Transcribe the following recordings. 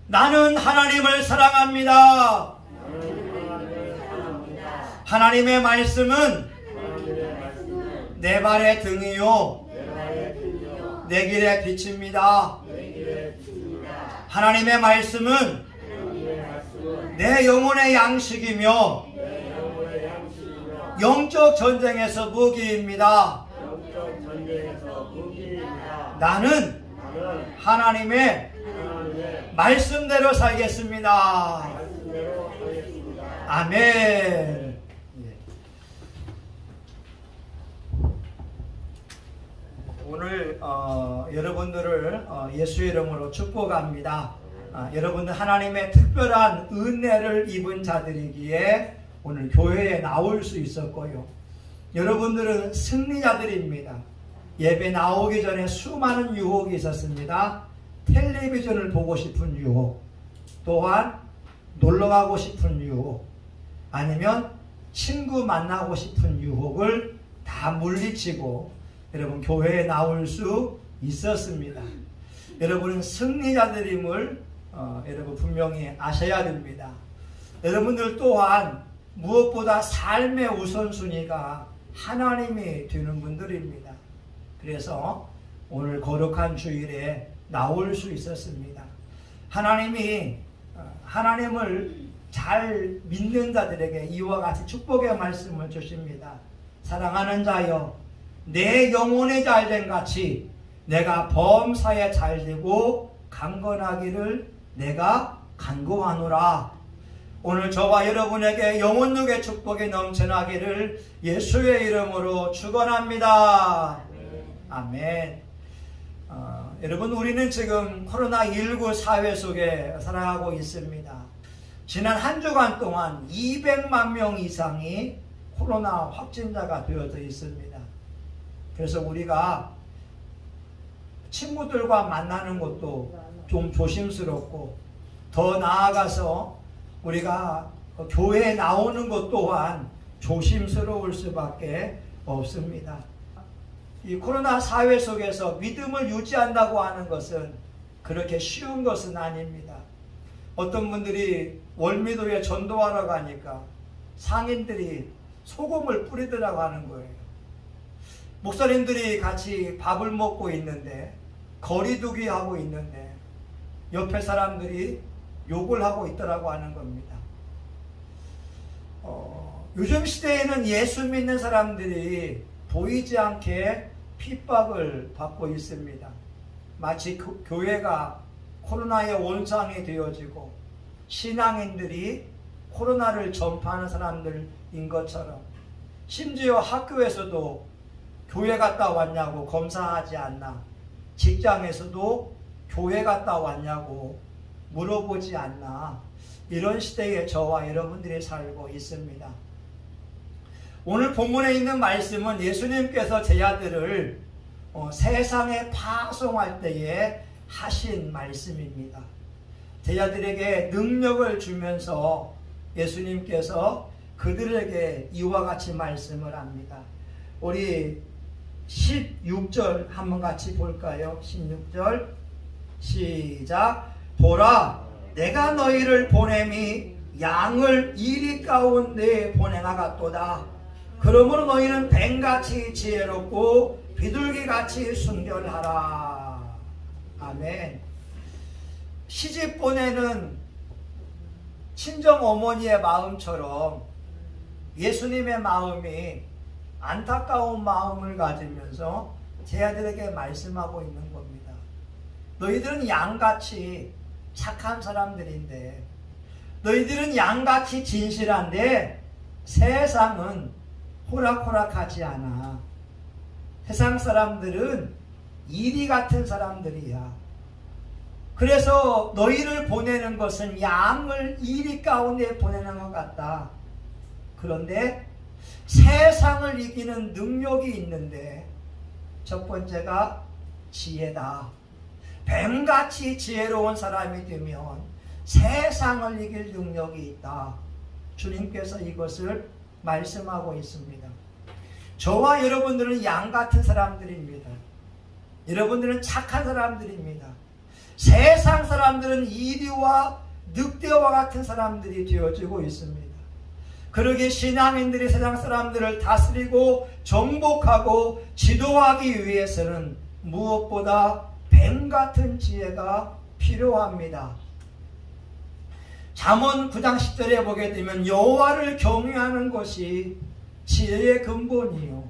나는 하나님을 사랑합니다. 하나님의 말씀은 내 발의 등이요 내 길의 빛입니다. 하나님의 말씀은 내 영혼의 양식이며 영적 전쟁에서 무기입니다. 나는 하나님의 말씀대로 살겠습니다. 아멘. 오늘 여러분들을 예수의 이름으로 축복합니다. 여러분들 하나님의 특별한 은혜를 입은 자들이기에 오늘 교회에 나올 수 있었고요. 여러분들은 승리자들입니다. 예배 나오기 전에 수많은 유혹이 있었습니다. 텔레비전을 보고 싶은 유혹, 또한 놀러가고 싶은 유혹, 아니면 친구 만나고 싶은 유혹을 다 물리치고 여러분 교회에 나올 수 있었습니다. 여러분은 승리자들임을 여러분 분명히 아셔야 됩니다. 여러분들 또한 무엇보다 삶의 우선순위가 하나님이 되는 분들입니다. 그래서 오늘 거룩한 주일에 나올 수 있었습니다. 하나님이 하나님을 잘 믿는 자들에게 이와 같이 축복의 말씀을 주십니다. 사랑하는 자여, 내 영혼이 잘된 같이 내가 범사에 잘되고 강건하기를 내가 간구하노라. 오늘 저와 여러분에게 영혼육의 축복이 넘쳐나기를 예수의 이름으로 축원합니다. 아멘. 여러분, 우리는 지금 코로나19 사회 속에 살아가고 있습니다. 지난 한 주간 동안 200만 명 이상이 코로나 확진자가 되어져 있습니다. 그래서 우리가 친구들과 만나는 것도 좀 조심스럽고, 더 나아가서 우리가 교회에 나오는 것 또한 조심스러울 수밖에 없습니다. 이 코로나 사회 속에서 믿음을 유지한다고 하는 것은 그렇게 쉬운 것은 아닙니다. 어떤 분들이 월미도에 전도하러 가니까 상인들이 소금을 뿌리더라고 하는 거예요. 목사님들이 같이 밥을 먹고 있는데, 거리두기 하고 있는데 옆에 사람들이 욕을 하고 있더라고 하는 겁니다. 요즘 시대에는 예수 믿는 사람들이 보이지 않게 핍박을 받고 있습니다. 마치 교회가 코로나의 원상이 되어지고 신앙인들이 코로나를 전파하는 사람들인 것처럼, 심지어 학교에서도 교회 갔다 왔냐고 검사하지 않나, 직장에서도 교회 갔다 왔냐고 물어보지 않나, 이런 시대에 저와 여러분들이 살고 있습니다. 오늘 본문에 있는 말씀은 예수님께서 제자들을 세상에 파송할 때에 하신 말씀입니다. 제자들에게 능력을 주면서 예수님께서 그들에게 이와 같이 말씀을 합니다. 우리 16절 한번 같이 볼까요? 16절 시작. 보라, 내가 너희를 보냄이 양을 이리 가운데 보내나갔도다. 그러므로 너희는 뱀같이 지혜롭고 비둘기같이 순결하라. 아멘. 시집 보내는 친정 어머니의 마음처럼 예수님의 마음이 안타까운 마음을 가지면서 제자들에게 말씀하고 있는 겁니다. 너희들은 양같이 착한 사람들인데, 너희들은 양같이 진실한데 세상은 호락호락하지 않아. 세상 사람들은 이리 같은 사람들이야. 그래서 너희를 보내는 것은 양을 이리 가운데 보내는 것 같다. 그런데 세상을 이기는 능력이 있는데, 첫 번째가 지혜다. 뱀같이 지혜로운 사람이 되면 세상을 이길 능력이 있다. 주님께서 이것을 말씀하고 있습니다. 저와 여러분들은 양 같은 사람들입니다. 여러분들은 착한 사람들입니다. 세상 사람들은 이리와 원수와 늑대와 같은 사람들이 되어지고 있습니다. 그러기에 신앙인들이 세상 사람들을 다스리고 정복하고 지도하기 위해서는 무엇보다 뱀 같은 지혜가 필요합니다. 잠언 9장 10절에 보게 되면 여호와를 경외하는 것이 지혜의 근본이요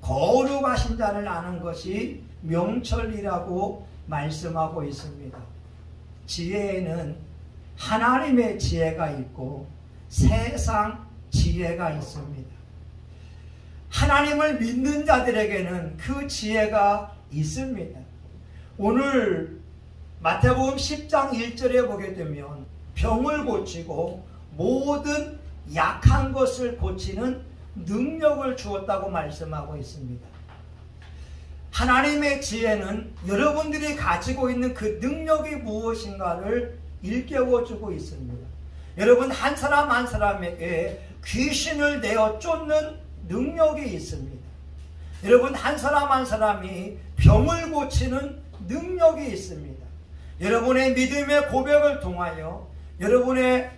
거룩하신 자를 아는 것이 명철이라고 말씀하고 있습니다. 지혜에는 하나님의 지혜가 있고 세상 지혜가 있습니다. 하나님을 믿는 자들에게는 그 지혜가 있습니다. 오늘 마태복음 10장 1절에 보게 되면 병을 고치고 모든 약한 것을 고치는 능력을 주었다고 말씀하고 있습니다. 하나님의 지혜는 여러분들이 가지고 있는 그 능력이 무엇인가를 일깨워주고 있습니다. 여러분 한 사람 한 사람에게 귀신을 내어 쫓는 능력이 있습니다. 여러분 한 사람 한 사람이 병을 고치는 능력이 있습니다. 여러분의 믿음의 고백을 통하여 여러분의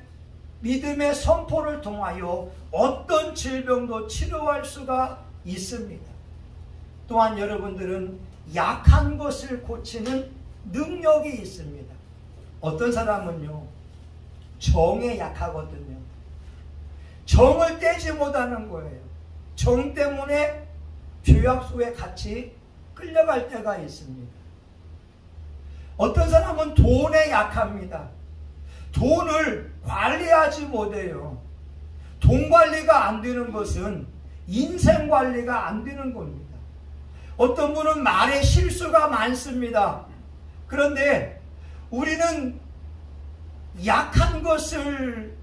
믿음의 선포를 통하여 어떤 질병도 치료할 수가 있습니다. 또한 여러분들은 약한 것을 고치는 능력이 있습니다. 어떤 사람은요 정에 약하거든요. 정을 떼지 못하는 거예요. 정 때문에 죄악소에 같이 끌려갈 때가 있습니다. 어떤 사람은 돈에 약합니다. 돈을 관리하지 못해요. 돈 관리가 안 되는 것은 인생 관리가 안 되는 겁니다. 어떤 분은 말에 실수가 많습니다. 그런데 우리는 약한 것을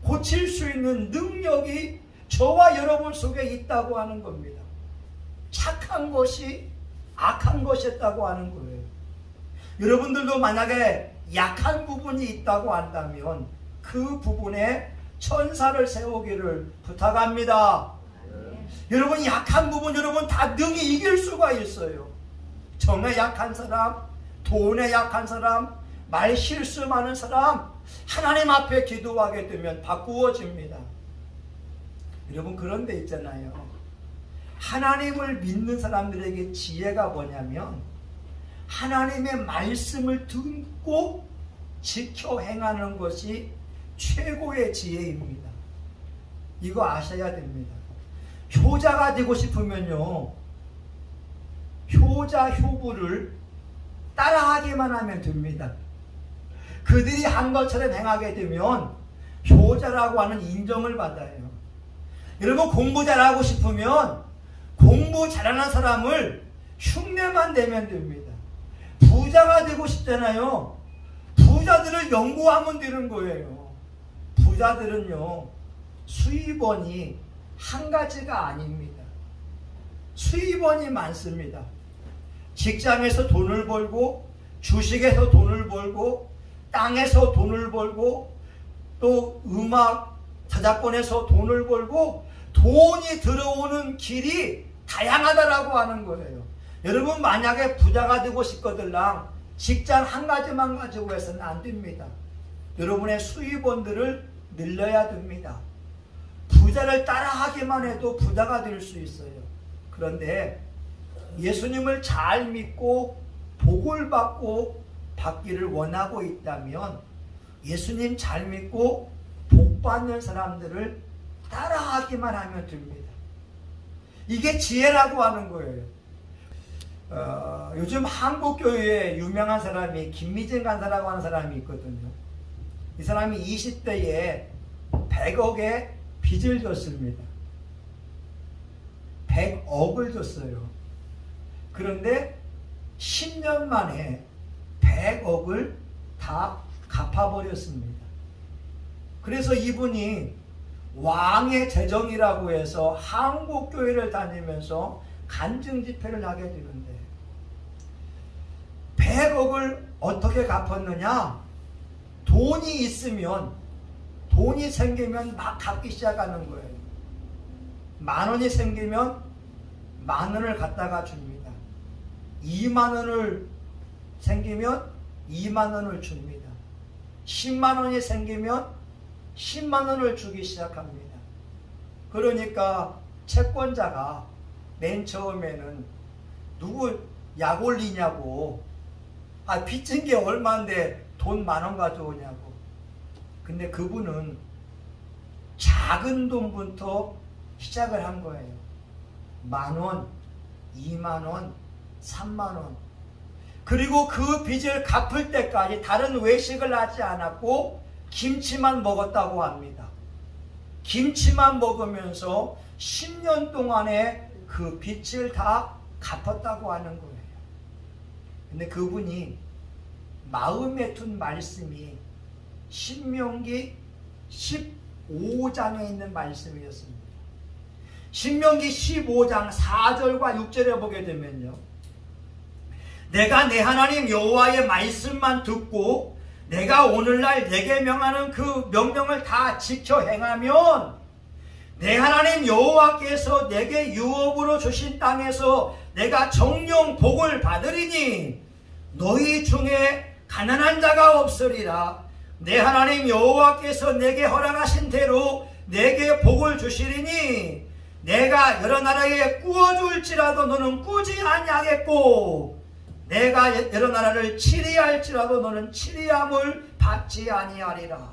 고칠 수 있는 능력이 저와 여러분 속에 있다고 하는 겁니다. 착한 것이 악한 것이었다고 하는 거예요. 여러분들도 만약에 약한 부분이 있다고 한다면 그 부분에 천사를 세우기를 부탁합니다. 여러분 약한 부분 여러분 다 능히 이길 수가 있어요. 정에 약한 사람, 돈에 약한 사람, 말 실수 많은 사람 하나님 앞에 기도하게 되면 바꾸어집니다. 여러분 그런 데 있잖아요. 하나님을 믿는 사람들에게 지혜가 뭐냐면 하나님의 말씀을 듣고 지켜 행하는 것이 최고의 지혜입니다. 이거 아셔야 됩니다. 효자가 되고 싶으면요 효자 효부를 따라하기만 하면 됩니다. 그들이 한 것처럼 행하게 되면 효자라고 하는 인정을 받아요. 여러분 공부 잘하고 싶으면 공부 잘하는 사람을 흉내만 내면 됩니다. 부자가 되고 싶잖아요. 부자들을 연구하면 되는 거예요. 부자들은요 수입원이 한 가지가 아닙니다. 수입원이 많습니다. 직장에서 돈을 벌고 주식에서 돈을 벌고 땅에서 돈을 벌고 또 음악 저작권에서 돈을 벌고 돈이 들어오는 길이 다양하다라고 하는 거예요. 여러분 만약에 부자가 되고 싶거들랑 직장 한 가지만 가지고 해서는 안 됩니다. 여러분의 수입원들을 늘려야 됩니다. 부자를 따라하기만 해도 부자가 될 수 있어요. 그런데 예수님을 잘 믿고 복을 받고 받기를 원하고 있다면 예수님 잘 믿고 복 받는 사람들을 따라하기만 하면 됩니다. 이게 지혜라고 하는 거예요. 요즘 한국교회에 유명한 사람이 김미진 간사라고 하는 사람이 있거든요. 이 사람이 20대에 100억의 빚을 졌습니다. 100억을 줬어요. 그런데 10년 만에 100억을 다 갚아버렸습니다. 그래서 이분이 왕의 재정이라고 해서 한국교회를 다니면서 간증 집회를 하게 되는데 100억을 어떻게 갚았느냐? 돈이 있으면 돈이 생기면 막 갚기 시작하는 거예요. 10,000원이 생기면 10,000원을 갖다가 줍니다. 20,000원을 생기면 20,000원을 줍니다. 10만 원이 생기면 10만 원을 주기 시작합니다. 그러니까 채권자가 맨 처음에는 누구 약 올리냐고, 빚진 게 얼마인데 돈 10,000원 가져오냐고. 근데 그분은 작은 돈부터 시작을 한 거예요. 10,000원, 20,000원, 30,000원. 그리고 그 빚을 갚을 때까지 다른 외식을 하지 않았고 김치만 먹었다고 합니다. 김치만 먹으면서 10년 동안에 그 빚을 다 갚았다고 하는 거예요. 근데 그분이 마음에 둔 말씀이 신명기 15장에 있는 말씀이었습니다. 신명기 15장 4절과 6절에 보게 되면요, 내가 내 하나님 여호와의 말씀만 듣고 내가 오늘날 내게 명하는 그 명령을 다 지켜 행하면 내 하나님 여호와께서 내게 유업으로 주신 땅에서 내가 정령 복을 받으리니 너희 중에 가난한 자가 없으리라. 내 하나님 여호와께서 내게 허락하신 대로 내게 복을 주시리니 내가 여러 나라에 꾸어줄지라도 너는 꾸지 아니하겠고 내가 여러 나라를 치리할지라도 너는 치리함을 받지 아니하리라.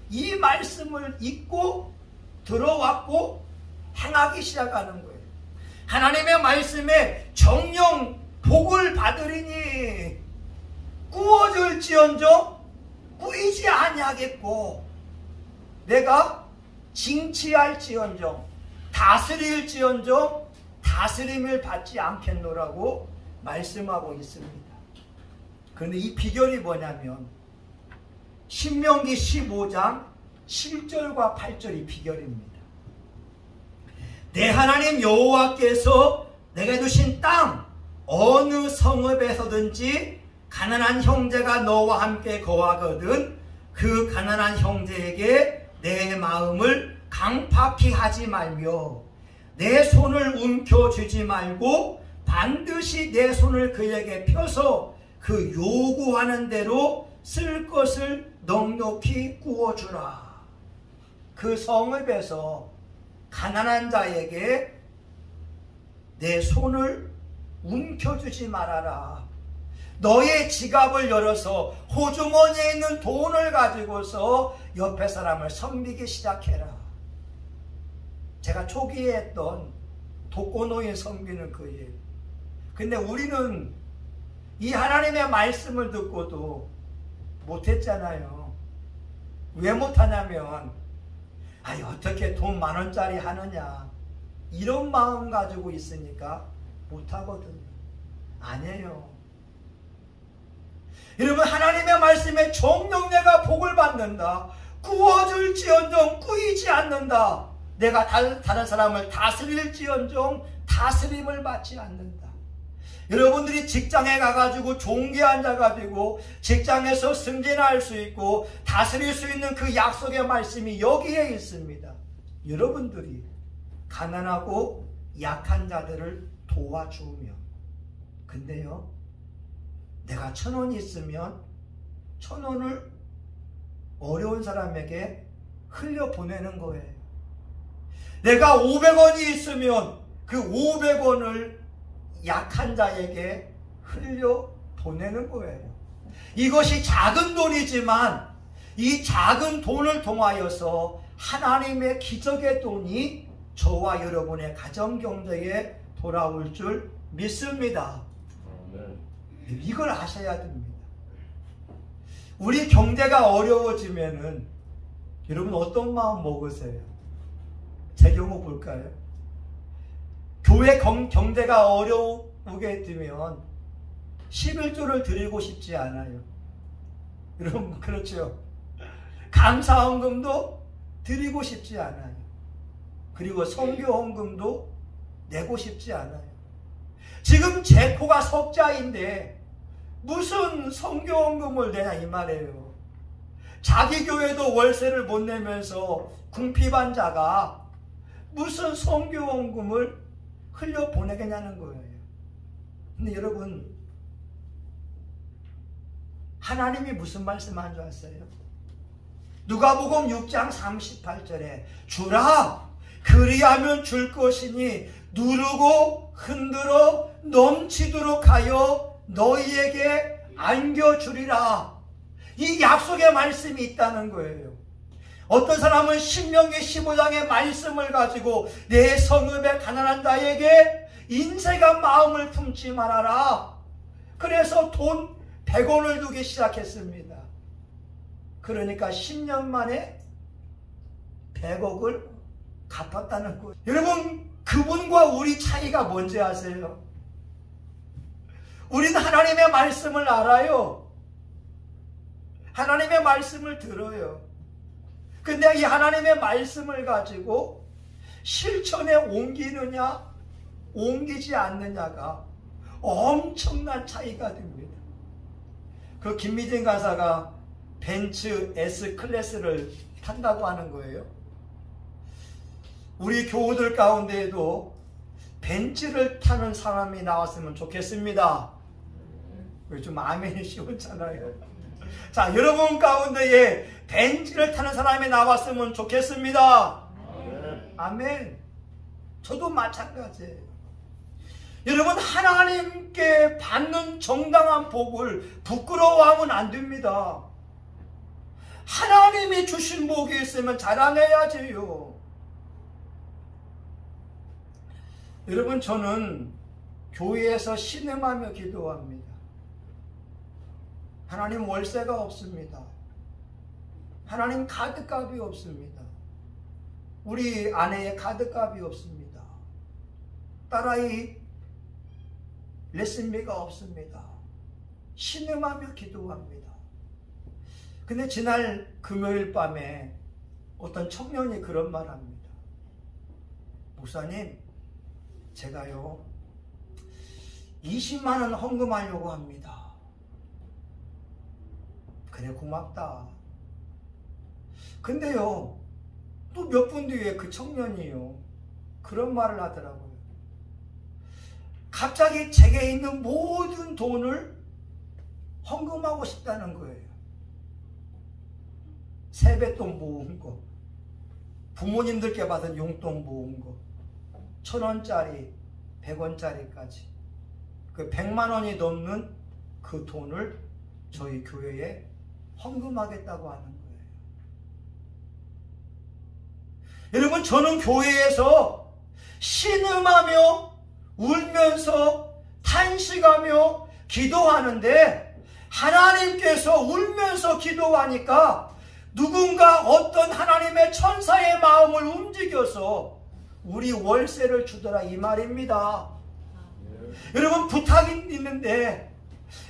이 말씀을 읽고 들어왔고 행하기 시작하는 거예요. 하나님의 말씀에 정령 복을 받으리니 꾸어줄지언정 꾸이지 아니하겠고 내가 징치할지언정 다스릴지언정 다스림을 받지 않겠노라고 말씀하고 있습니다. 그런데 이 비결이 뭐냐면 신명기 15장 7절과 8절이 비결입니다. 내 하나님 여호와께서 내게 주신 땅 어느 성읍에서든지 가난한 형제가 너와 함께 거하거든 그 가난한 형제에게 내 마음을 강팍히 하지 말며 내 손을 움켜쥐지 말고 반드시 내 손을 그에게 펴서 그 요구하는 대로 쓸 것을 넉넉히 구워주라. 그 성읍에서 가난한 자에게 내 손을 움켜주지 말아라. 너의 지갑을 열어서 호주머니에 있는 돈을 가지고서 옆에 사람을 섬기기 시작해라. 제가 초기에 했던 독거노인 섬기는 그 일. 근데 우리는 이 하나님의 말씀을 듣고도 못했잖아요. 왜 못하냐면 어떻게 돈 10,000원짜리 하느냐 이런 마음 가지고 있으니까 못하거든요. 아니에요. 여러분, 하나님의 말씀에 정녕 내가 복을 받는다. 구워줄지언정 꾸이지 않는다. 내가 다른 사람을 다스릴지언정 다스림을 받지 않는다. 여러분들이 직장에 가가지고 종교에 앉아가지고 직장에서 승진할 수 있고 다스릴 수 있는 그 약속의 말씀이 여기에 있습니다. 여러분들이 가난하고 약한 자들을 도와주며, 근데요, 내가 1,000원이 있으면 1,000원을 어려운 사람에게 흘려보내는 거예요. 내가 500원이 있으면 그 500원을 약한 자에게 흘려보내는 거예요. 이것이 작은 돈이지만 이 작은 돈을 통하여서 하나님의 기적의 돈이 저와 여러분의 가정경제에 돌아올 줄 믿습니다. 이걸 아셔야 됩니다. 우리 경제가 어려워지면은 여러분 어떤 마음 먹으세요? 제 경우 볼까요? 교회 경제가 어려우게 되면 11조를 드리고 싶지 않아요. 여러분 그렇죠? 감사헌금도 드리고 싶지 않아요. 그리고 선교헌금도 내고 싶지 않아요. 지금 제 코가 석자인데 무슨 선교헌금을 내냐 이 말이에요. 자기 교회도 월세를 못 내면서 궁핍한 자가 무슨 선교헌금을 흘려보내겠냐는 거예요. 근데 여러분, 하나님이 무슨 말씀한 줄 아세요? 누가복음 6장 38절에 주라 그리하면 줄 것이니 누르고 흔들어 넘치도록 하여 너희에게 안겨주리라. 이 약속의 말씀이 있다는 거예요. 어떤 사람은 신명기 15장의 말씀을 가지고 내 성읍에 가난한 자에게 인색한 마음을 품지 말아라. 그래서 돈 100원을 두기 시작했습니다. 그러니까 10년 만에 100억을 갚았다는 거예요. 여러분, 그분과 우리 차이가 뭔지 아세요? 우리는 하나님의 말씀을 알아요. 하나님의 말씀을 들어요. 근데 이 하나님의 말씀을 가지고 실천에 옮기느냐 옮기지 않느냐가 엄청난 차이가 됩니다. 그 김미진 간사가 벤츠 S클래스를 탄다고 하는 거예요. 우리 교우들 가운데에도 벤츠를 타는 사람이 나왔으면 좋겠습니다. 요즘 아멘이 쉬웠잖아요. 자, 여러분 가운데에 벤츠를 타는 사람이 나왔으면 좋겠습니다. 아멘. 저도 마찬가지예요. 여러분, 하나님께 받는 정당한 복을 부끄러워하면 안 됩니다. 하나님이 주신 복이 있으면 자랑해야지요. 여러분, 저는 교회에서 신음하며 기도합니다. 하나님, 월세가 없습니다. 하나님, 카드값이 없습니다. 우리 아내의 카드값이 없습니다. 딸아이 레슨비가 없습니다. 신음하며 기도합니다. 근데 지난 금요일 밤에 어떤 청년이 그런 말 합니다. 목사님, 제가요 20만 원 헌금하려고 합니다. 그래, 고맙다. 근데요, 또 몇 분 뒤에 그 청년이요 그런 말을 하더라고요. 갑자기 제게 있는 모든 돈을 헌금하고 싶다는 거예요. 세뱃돈 모은 거, 부모님들께 받은 용돈 모은 거, 1,000원짜리, 100원짜리까지 그 100만 원이 넘는 그 돈을 저희 교회에 헌금하겠다고 하는 거예요. 여러분, 저는 교회에서 신음하며 울면서 탄식하며 기도하는데 하나님께서 울면서 기도하니까 누군가 어떤 하나님의 천사의 마음을 움직여서 우리 월세를 주더라, 이 말입니다. 여러분, 부탁이 있는데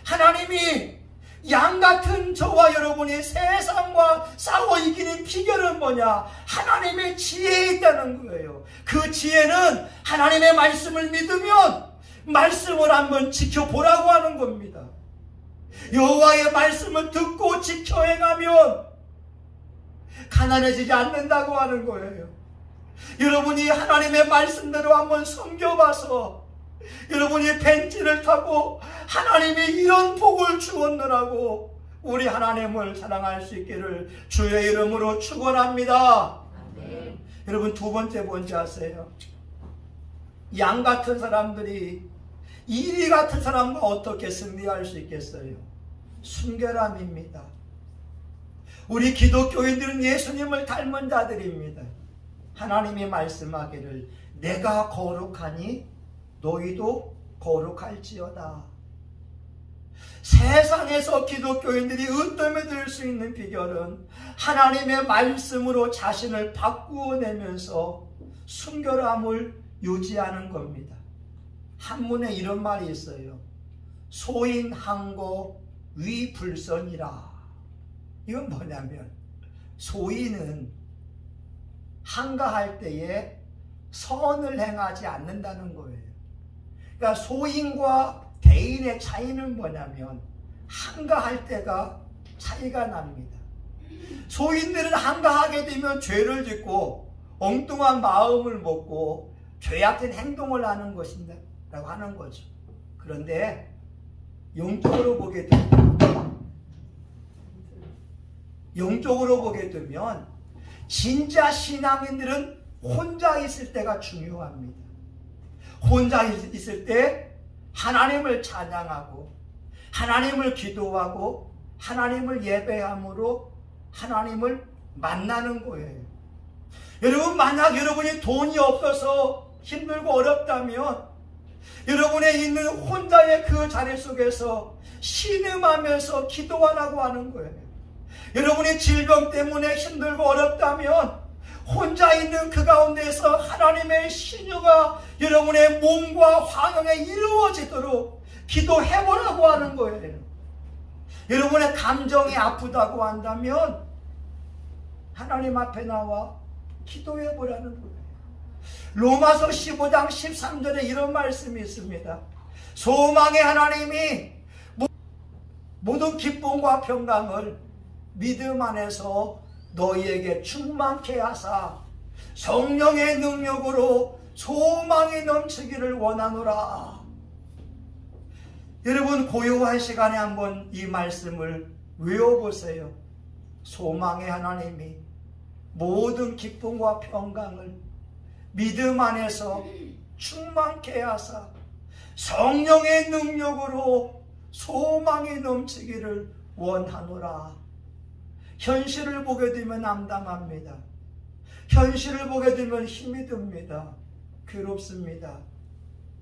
하나님이 양같은 저와 여러분이 세상과 싸워 이기는 비결은 뭐냐? 하나님의 지혜에 있다는 거예요. 그 지혜는 하나님의 말씀을 믿으면 말씀을 한번 지켜보라고 하는 겁니다. 여호와의 말씀을 듣고 지켜 행하면 가난해지지 않는다고 하는 거예요. 여러분이 하나님의 말씀대로 한번 섬겨봐서 여러분이 벤츠를 타고 하나님이 이런 복을 주었느라고 우리 하나님을 사랑할 수 있기를 주의 이름으로 축원합니다. 네. 여러분, 두 번째 뭔지 아세요? 양 같은 사람들이 이리 같은 사람과 어떻게 승리할 수 있겠어요? 순결함입니다. 우리 기독교인들은 예수님을 닮은 자들입니다. 하나님이 말씀하기를 내가 거룩하니 너희도 거룩할지어다. 세상에서 기독교인들이 으뜸에 들 수 있는 비결은 하나님의 말씀으로 자신을 바꾸어내면서 순결함을 유지하는 겁니다. 한문에 이런 말이 있어요. 소인항거 위불선이라. 이건 뭐냐면 소인은 한가할 때에 선을 행하지 않는다는 거예요. 그러니까 소인과 대인의 차이는 뭐냐면 한가할 때가 차이가 납니다. 소인들은 한가하게 되면 죄를 짓고 엉뚱한 마음을 먹고 죄악된 행동을 하는 것이라고 하는 거죠. 그런데 영적으로 보게 되면 영적으로 보게 되면 진짜 신앙인들은 혼자 있을 때가 중요합니다. 혼자 있을 때 하나님을 찬양하고 하나님을 기도하고 하나님을 예배함으로 하나님을 만나는 거예요. 여러분, 만약 여러분이 돈이 없어서 힘들고 어렵다면 여러분의 있는 혼자의 그 자리 속에서 신음하면서 기도하라고 하는 거예요. 여러분이 질병 때문에 힘들고 어렵다면 혼자 있는 그 가운데서 하나님의 신유가 여러분의 몸과 환경에 이루어지도록 기도해보라고 하는 거예요. 여러분의 감정이 아프다고 한다면 하나님 앞에 나와 기도해보라는 거예요. 로마서 15장 13절에 이런 말씀이 있습니다. 소망의 하나님이 모든 기쁨과 평강을 믿음 안에서 너희에게 충만케 하사 성령의 능력으로 소망이 넘치기를 원하노라. 여러분, 고요한 시간에 한번 이 말씀을 외워보세요. 소망의 하나님이 모든 기쁨과 평강을 믿음 안에서 충만케 하사 성령의 능력으로 소망이 넘치기를 원하노라. 현실을 보게 되면 암담합니다. 현실을 보게 되면 힘이 듭니다. 괴롭습니다.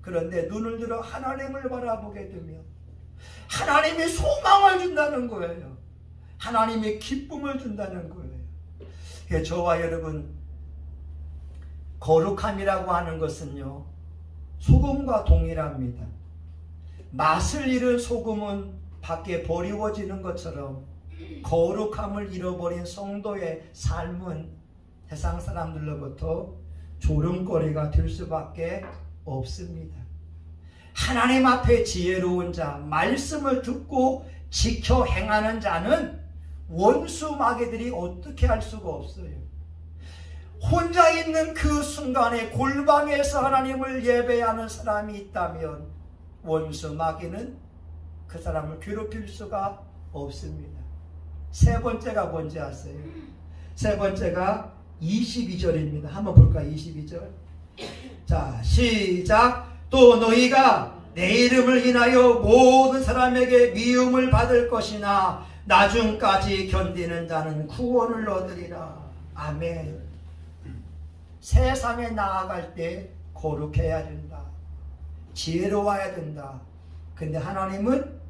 그런데 눈을 들어 하나님을 바라보게 되면 하나님이 소망을 준다는 거예요. 하나님이 기쁨을 준다는 거예요. 저와 여러분, 거룩함이라고 하는 것은요, 소금과 동일합니다. 맛을 잃은 소금은 밖에 버리워지는 것처럼 거룩함을 잃어버린 성도의 삶은 세상 사람들로부터 조롱거리가 될 수밖에 없습니다. 하나님 앞에 지혜로운 자, 말씀을 듣고 지켜 행하는 자는 원수 마귀들이 어떻게 할 수가 없어요. 혼자 있는 그 순간에 골방에서 하나님을 예배하는 사람이 있다면 원수 마귀는 그 사람을 괴롭힐 수가 없습니다. 세 번째가 뭔지 아세요? 세 번째가 22절입니다. 한번 볼까요? 22절. 자, 시작. 또 너희가 내 이름을 인하여 모든 사람에게 미움을 받을 것이나 나중까지 견디는 자는 구원을 얻으리라. 아멘. 세상에 나아갈 때 거룩해야 된다. 지혜로워야 된다. 근데 하나님은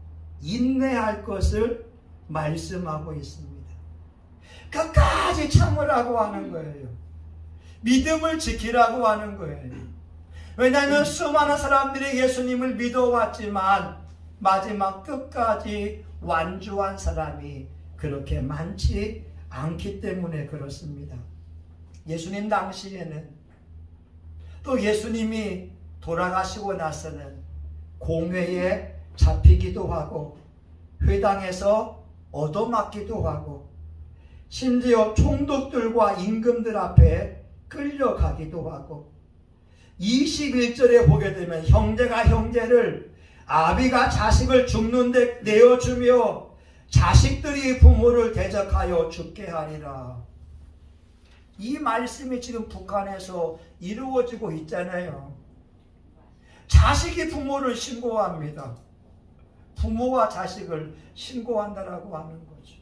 인내할 것을 말씀하고 있습니다. 끝까지 참으라고 하는 거예요. 믿음을 지키라고 하는 거예요. 왜냐하면 수많은 사람들이 예수님을 믿어왔지만 마지막 끝까지 완주한 사람이 그렇게 많지 않기 때문에 그렇습니다. 예수님 당시에는, 또 예수님이 돌아가시고 나서는 공회에 잡히기도 하고 회당에서 얻어맞기도 하고 심지어 총독들과 임금들 앞에 끌려가기도 하고 21절에 보게 되면 형제가 형제를, 아비가 자식을 죽는 데 내어주며 자식들이 부모를 대적하여 죽게 하리라. 이 말씀이 지금 북한에서 이루어지고 있잖아요. 자식이 부모를 신고합니다. 부모와 자식을 신고한다라고 하는 거죠.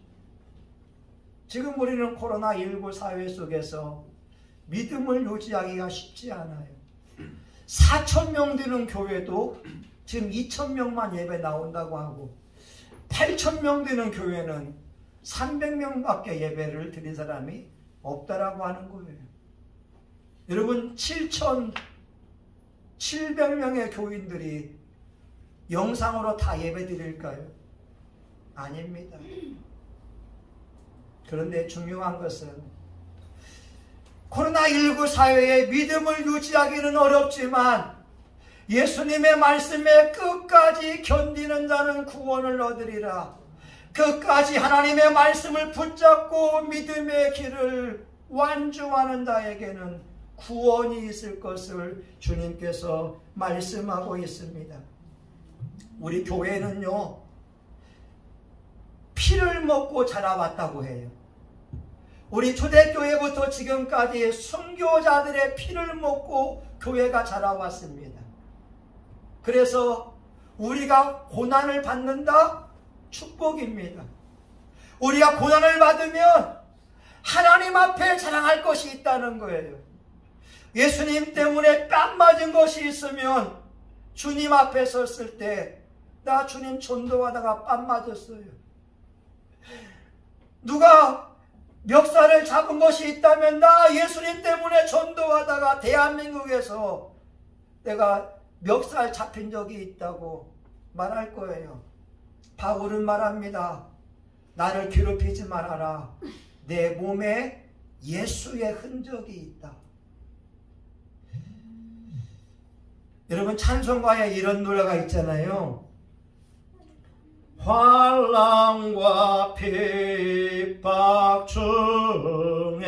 지금 우리는 코로나19 사회 속에서 믿음을 유지하기가 쉽지 않아요. 4,000명 되는 교회도 지금 2,000명만 예배 나온다고 하고 8,000명 되는 교회는 300명밖에 예배를 드린 사람이 없다라고 하는 거예요. 여러분, 7,700명의 교인들이 영상으로 다 예배 드릴까요? 아닙니다. 그런데 중요한 것은 코로나19 사회에 믿음을 유지하기는 어렵지만 예수님의 말씀에 끝까지 견디는 자는 구원을 얻으리라. 끝까지 하나님의 말씀을 붙잡고 믿음의 길을 완주하는 자에게는 구원이 있을 것을 주님께서 말씀하고 있습니다. 우리 교회는요, 피를 먹고 자라왔다고 해요. 우리 초대교회부터 지금까지 순교자들의 피를 먹고 교회가 자라왔습니다. 그래서 우리가 고난을 받는다? 축복입니다. 우리가 고난을 받으면 하나님 앞에 자랑할 것이 있다는 거예요. 예수님 때문에 뺨 맞은 것이 있으면 주님 앞에 섰을 때 나 주님 전도하다가 뺨 맞았어요. 누가 멱살을 잡은 것이 있다면 나 예수님 때문에 전도하다가 대한민국에서 내가 멱살 잡힌 적이 있다고 말할 거예요. 바울은 말합니다. 나를 괴롭히지 말아라. 내 몸에 예수의 흔적이 있다. 여러분 찬송가에 이런 노래가 있잖아요. 환난과 핍박 중에도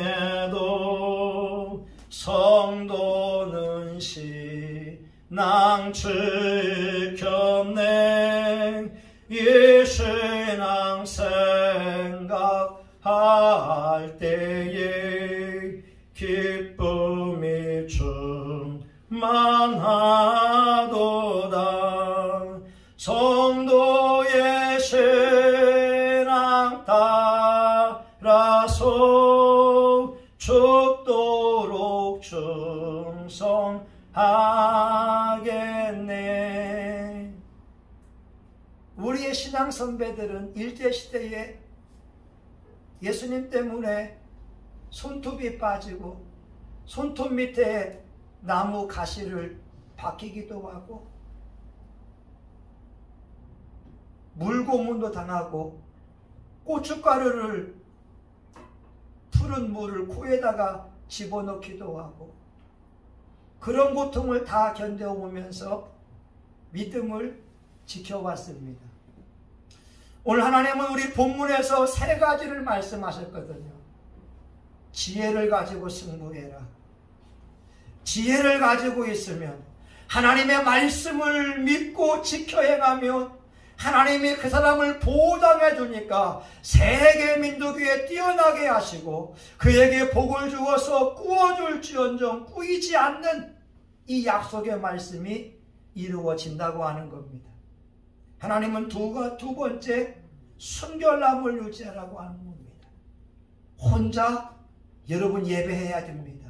성도는 신앙 지켰네. 이 신앙 생각할 때에 기쁨이 충만하도다. 성도의 신앙 따라서 죽도록 충성하겠네. 우리의 신앙 선배들은 일제시대에 예수님 때문에 손톱이 빠지고 손톱 밑에 나무 가시를 박히기도 하고 물고문도 당하고 고춧가루를 푸른 물을 코에다가 집어넣기도 하고 그런 고통을 다 견뎌오면서 믿음을 지켜왔습니다. 오늘 하나님은 우리 본문에서 세 가지를 말씀하셨거든요. 지혜를 가지고 승부해라. 지혜를 가지고 있으면 하나님의 말씀을 믿고 지켜 행하면 하나님이 그 사람을 보장해 주니까 세계 민족 위에 뛰어나게 하시고 그에게 복을 주어서 꾸어줄지언정 꾸이지 않는 이 약속의 말씀이 이루어진다고 하는 겁니다. 하나님은 두 번째 순결함을 유지하라고 하는 겁니다. 혼자 여러분 예배해야 됩니다.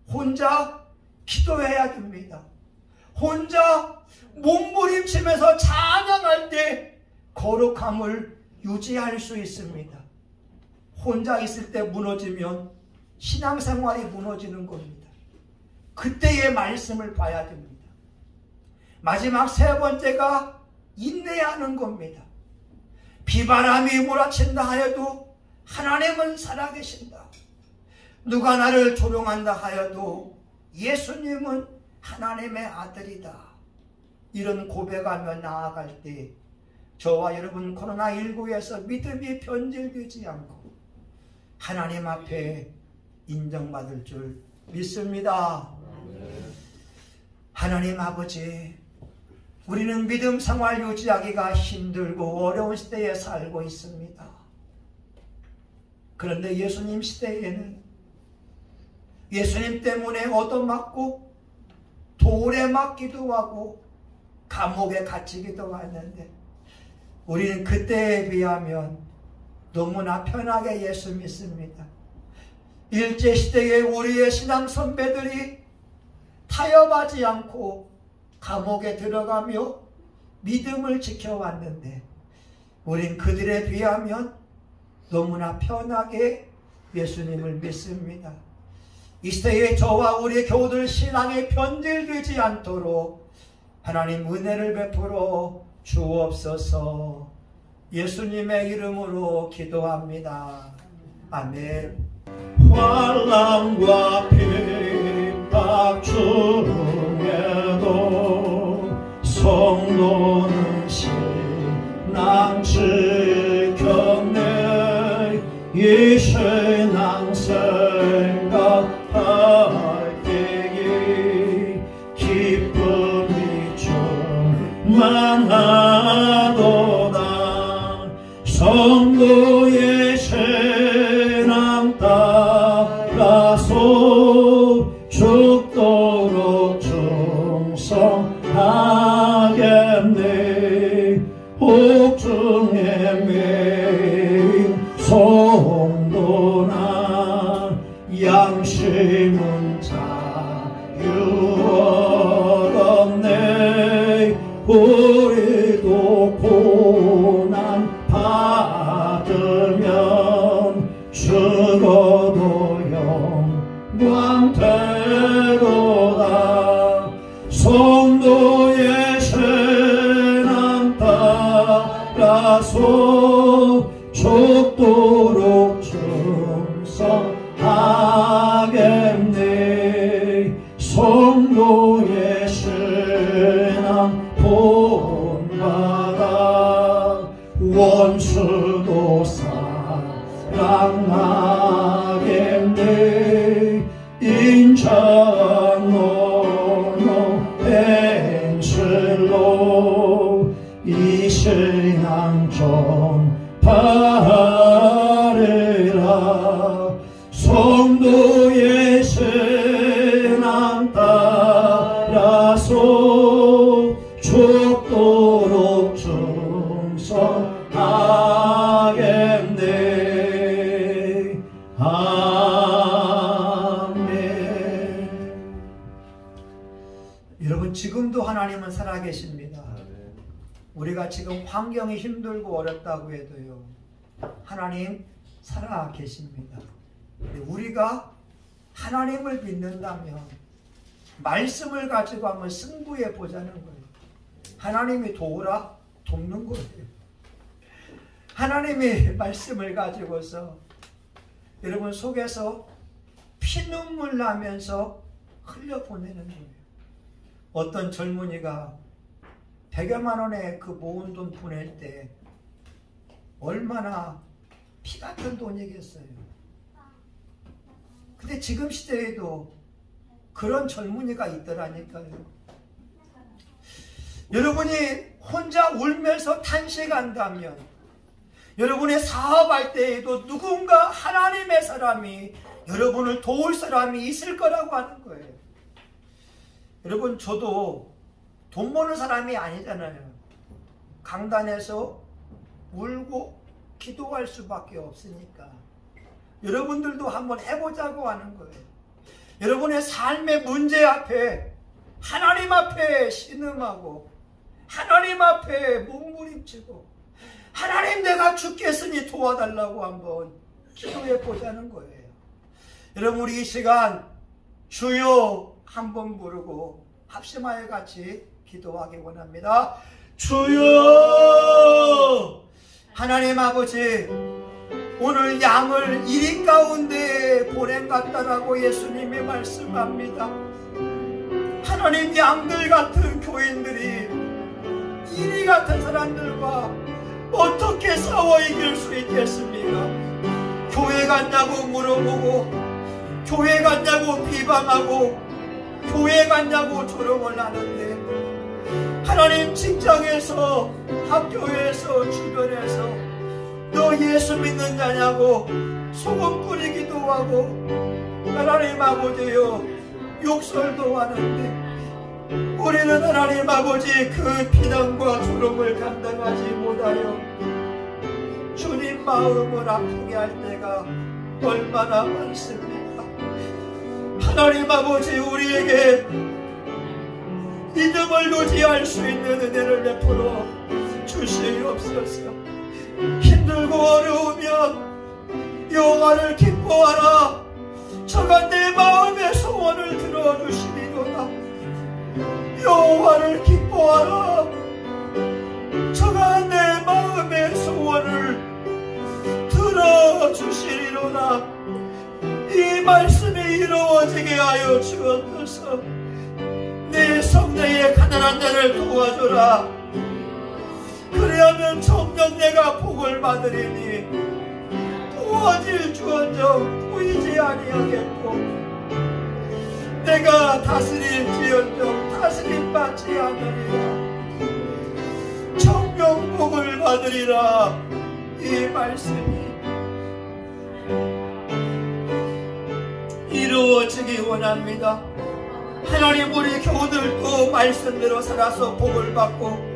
혼자 기도해야 됩니다. 혼자 몸부림치면서 찬양할 때 거룩함을 유지할 수 있습니다. 혼자 있을 때 무너지면 신앙생활이 무너지는 겁니다. 그때의 말씀을 봐야 됩니다. 마지막 세 번째가 인내하는 겁니다. 비바람이 몰아친다 하여도 하나님은 살아계신다. 누가 나를 조롱한다 하여도 예수님은 하나님의 아들이다. 이런 고백하며 나아갈 때 저와 여러분 코로나19에서 믿음이 변질되지 않고 하나님 앞에 인정받을 줄 믿습니다. 하나님 아버지, 우리는 믿음 생활 유지하기가 힘들고 어려운 시대에 살고 있습니다. 그런데 예수님 시대에는 예수님 때문에 얻어맞고 돌에 맞기도 하고 감옥에 갇히기도 했는데 우리는 그때에 비하면 너무나 편하게 예수 믿습니다. 일제시대에 우리의 신앙 선배들이 타협하지 않고 감옥에 들어가며 믿음을 지켜왔는데 우린 그들에 비하면 너무나 편하게 예수님을 믿습니다. 이 시대에 저와 우리 교우들 신앙이 변질되지 않도록 하나님 은혜를 베풀어 주옵소서. 예수님의 이름으로 기도합니다. 아멘. 환난과 핍박 중에도 성도는 신앙 지켰네. 이 신앙 생각할 때에 기쁨이 충만하도다. 성도의 신앙 따라 성도나 양심은 자유 얻었네. 우리도 고난 받으면 죽어도 영광 되도다. 성도의 신앙 따라서 죽도록 충성하겠네. 성도의 신앙 본받아 원수도 사랑하겠네. 인자노노 행실로 이 신앙 전파하리라. 성도의 신앙 따라서 죽도록 충성하겠네. 아멘. 여러분, 지금도 하나님은 살아계십니다. 우리가 지금 환경이 힘들고 어렵다고 해도요, 하나님 살아계십니다. 우리가 하나님을 믿는다면 말씀을 가지고 한번 승부해 보자는 거예요. 하나님이 도우라, 돕는 거예요. 하나님이 말씀을 가지고서 여러분 속에서 피눈물 나면서 흘려보내는 거예요. 어떤 젊은이가 100여만 원의 그 모은 돈 보낼 때 얼마나 피 같은 돈이겠어요. 근데 지금 시대에도 그런 젊은이가 있더라니까요. 여러분이 혼자 울면서 탄식한다면, 여러분의 사업할 때에도 누군가 하나님의 사람이, 여러분을 도울 사람이 있을 거라고 하는 거예요. 여러분, 저도 돈 버는 사람이 아니잖아요. 강단에서 울고 기도할 수밖에 없으니까 여러분들도 한번 해보자고 하는 거예요. 여러분의 삶의 문제 앞에 하나님 앞에 신음하고 하나님 앞에 몸부림치고 하나님, 내가 죽겠으니 도와달라고 한번 기도해 보자는 거예요. 여러분, 우리 이 시간 주여 한번 부르고 합심하여 같이 기도하기 원합니다. 주여! 하나님 아버지, 오늘 양을 이리 가운데 보낸 같다라고 예수님이 말씀합니다. 하나님, 양들 같은 교인들이 이리 같은 사람들과 어떻게 싸워 이길 수 있겠습니까? 교회 갔냐고 물어보고, 교회 갔냐고 비방하고, 교회 갔냐고 조롱을 하는데, 하나님, 직장에서, 학교에서, 주변에서 너 예수 믿는 자냐고 소금 뿌리기도 하고, 하나님 아버지요, 욕설도 하는데, 우리는 하나님 아버지 그 비난과 조롱을 감당하지 못하여 주님 마음을 아프게 할 때가 얼마나 많습니까? 하나님 아버지, 우리에게 믿음을 유지할 수 있는 은혜를 베풀어 주시옵소서. 힘들고 어려우면 여호와를 기뻐하라. 저가 내 마음의 소원을 들어주시리로다. 여호와를 기뻐하라. 저가 내 마음의 소원을 들어주시리로다. 이 말씀이 이루어지게 하여 주옵소서. 내 성내에 가난한 자를 도와줘라. 그리하면 정녕 내가 복을 받으리니 도와질 주언정 보이지 아니하겠고, 내가 다스릴지언정 다스림받지 않으리라. 정명복을 받으리라. 이 말씀이 이루어지기 원합니다. 하나님, 우리 교우들도 말씀대로 살아서 복을 받고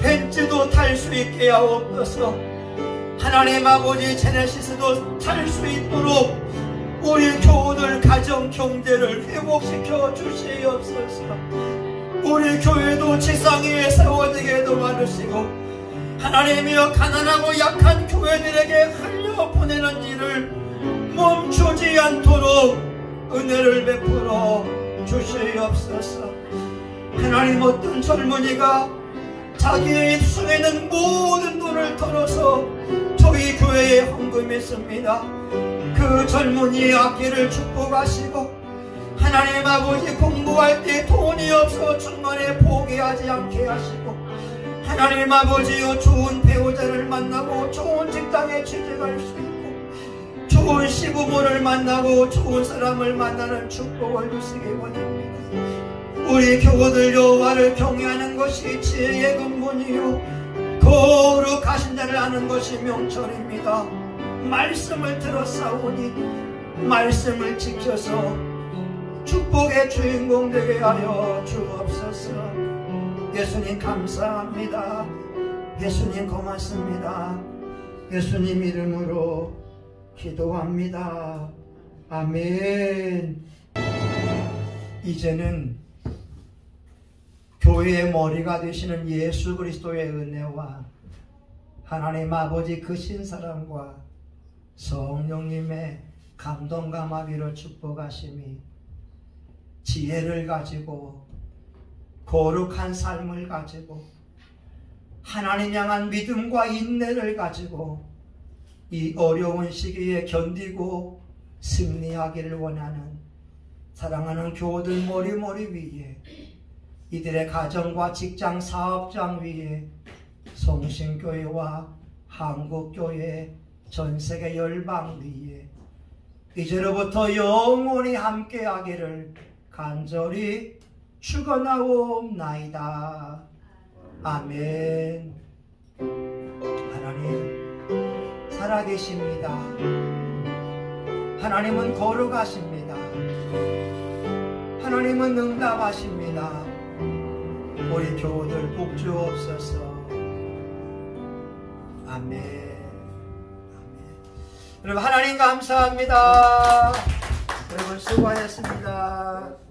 벤츠도 탈 수 있게 하옵소서. 하나님 아버지 제네시스도 살 수 있도록 우리 교우들 가정 경제를 회복시켜 주시옵소서. 우리 교회도 지상 위에 세워지게 도와주시고 하나님이여 가난하고 약한 교회들에게 흘려 보내는 일을 멈추지 않도록 은혜를 베풀어 주시옵소서. 하나님 어떤 젊은이가 자기의 손에 있는 모든 돈을 털어서 저희 교회에 헌금했습니다. 그 젊은이의 앞길을 축복하시고 하나님 아버지 공부할 때 돈이 없어 중간에 포기하지 않게 하시고 하나님 아버지여 좋은 배우자를 만나고 좋은 직장에 취직할 수 있고 좋은 시부모를 만나고 좋은 사람을 만나는 축복을 주시기 원합니다. 우리 교우들 여호와를 경외하는 것이 지혜의 근본이요 거룩하신 자를 아는 것이 명철입니다. 말씀을 들었사오니 말씀을 지켜서 축복의 주인공 되게 하여 주옵소서. 예수님 감사합니다. 예수님 고맙습니다. 예수님 이름으로 기도합니다. 아멘. 이제는 교회의 머리가 되시는 예수 그리스도의 은혜와 하나님 아버지 그 신사랑과 성령님의 감동과 마비로 축복하심이 지혜를 가지고 거룩한 삶을 가지고 하나님 향한 믿음과 인내를 가지고 이 어려운 시기에 견디고 승리하기를 원하는 사랑하는 교우들 머리 위에 이들의 가정과 직장 사업장 위에 성신교회와 한국교회 전세계 열방 위에 이제로부터 영원히 함께하기를 간절히 축원하옵나이다. 아멘. 하나님 살아계십니다. 하나님은 거룩하십니다. 하나님은 응답하십니다. 우리 교우들 복 주옵소서. 아멘. 여러분 하나님 감사합니다. 여러분 수고하셨습니다.